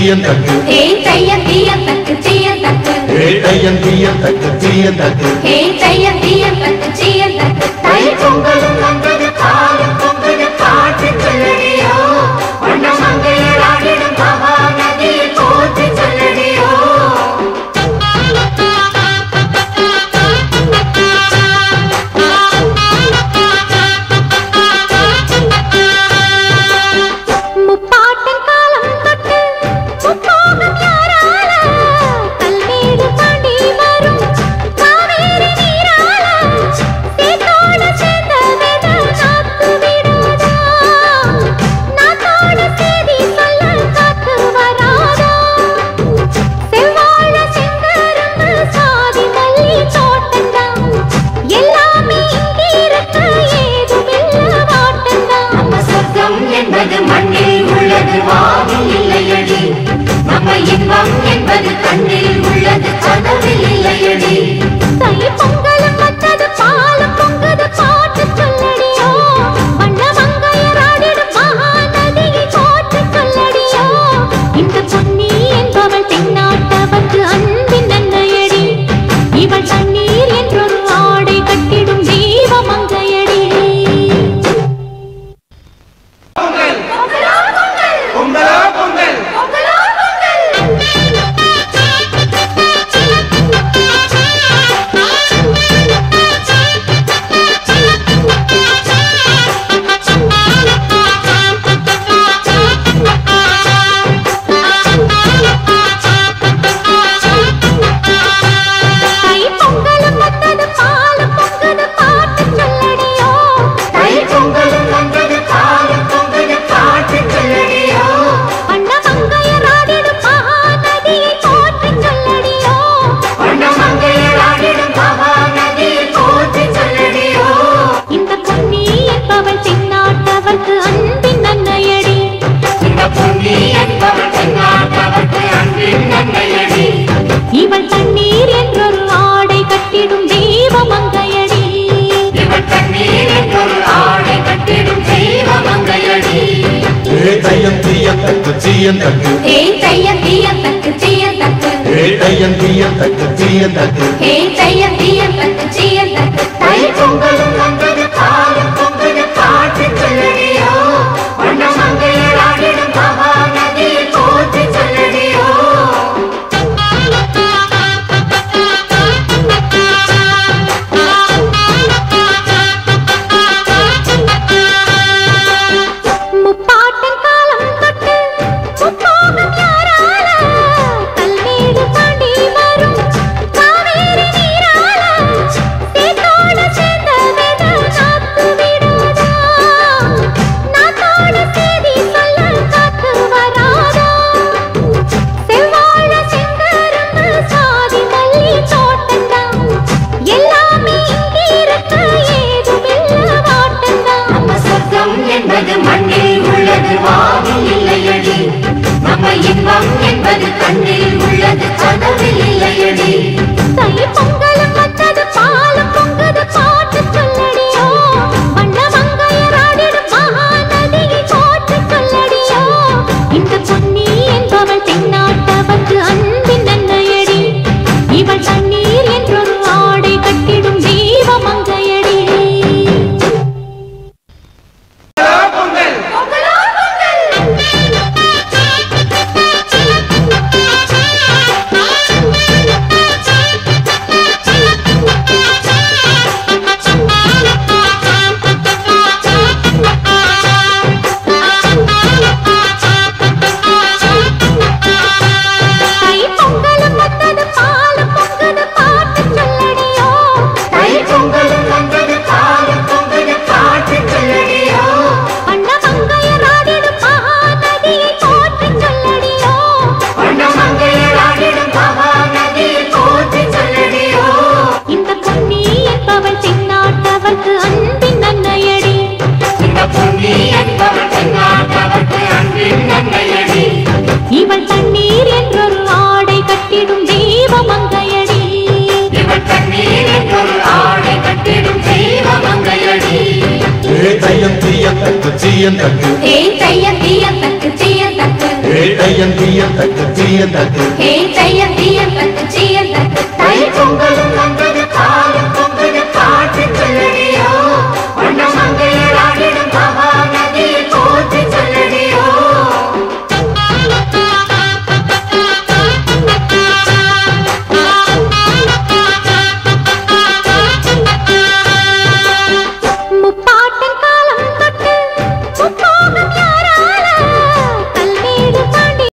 தக்கு ஹே தையந்திய தக்கு சிய தக்கு ஹே தையந்திய தக்கு சிய தக்கு ஹே தையந்திய தக்கு சிய தக்கு தை பொங்கலும் வந்தது பாலும் பொங்குது பாட்டு சொல்லடியோ வண்ணமங்கையர் ஆடிடும் மகா நதியை போற்றி சொல்லடியோ இன்பம் என்பது கண்ணில் உள்ளது கனவில் இல்லையடி தை பொங்கலும் வந்தது பாலும் பொங்குது பாட்டு சொல்லடியோ வண்ணமங்கையர் ஆடிடும் மகா நதியை போற்றி சொல்லடியோ இந்த பொன்னி என்பவள் தென்னாட்டவர்க்கு அன்பின் அன்னையடி இவள் தண்ணீர் என்றொரு ஆடை கட்டிடும் தீபமங்கையடி இவள் தண்ணீர் என்றொரு ஆடை கட்டிடும் தெய்வமங்கையடி இவள் தண்ணீர் என்றொரு ஆடை கட்டிடும் தெய்வமங்கையடி ஹே தையந்திய தக்கு சிய தக்கு ஹே தையந்திய தக்கு சிய தக்கு ஹே தையந்திய தக்கு சிய தக்கு ஹே தையந்திய தக்கு சிய தக்கு தை பொங்கலும் வந்தது பாலும் பொங்குது பாட்டு சொல்லடியோ வண்ணமங்கையர் ஆடிடும் மகா நதியை போற்றி சொல்லடியோ மண்ணில் உள்ளது வானில் இல்லையடி நம்ம இன்பம் என்பது கண்ணில் உள்ளது கனவில் இல்லையடி தை பொங்கலும் வந்தது பாலும் பொங்குது பாட்டு சொல்லடியோ வண்ணமங்கையர் ஆடிடும் மகா நதியை போற்றி சொல்லடியோ இந்த பொன்னி என்பவள் தென்னாட்டவர்க்கு அன்பின் அன்னையடி இவள் தண்ணீர் என்றொரு ஆடை கட்டிடும் தெய்வமங்கையடி இவள் தண்ணீர் என்றொரு ஆடை கட்டிடும் தெய்வமங்கையடி இவள் தண்ணீர் என்றொரு ஆடை கட்டிடும் தெய்வமங்கையடி ஹே தையந்திய தக்கு சிய தக்கு ஹே தையந்திய தக்கு சிய தக்கு ஹே ஜெயம் ஜெயம் தக்கு ஜெயம் தக்கு ஹே ஜெயம் ஜெயம் தக்கு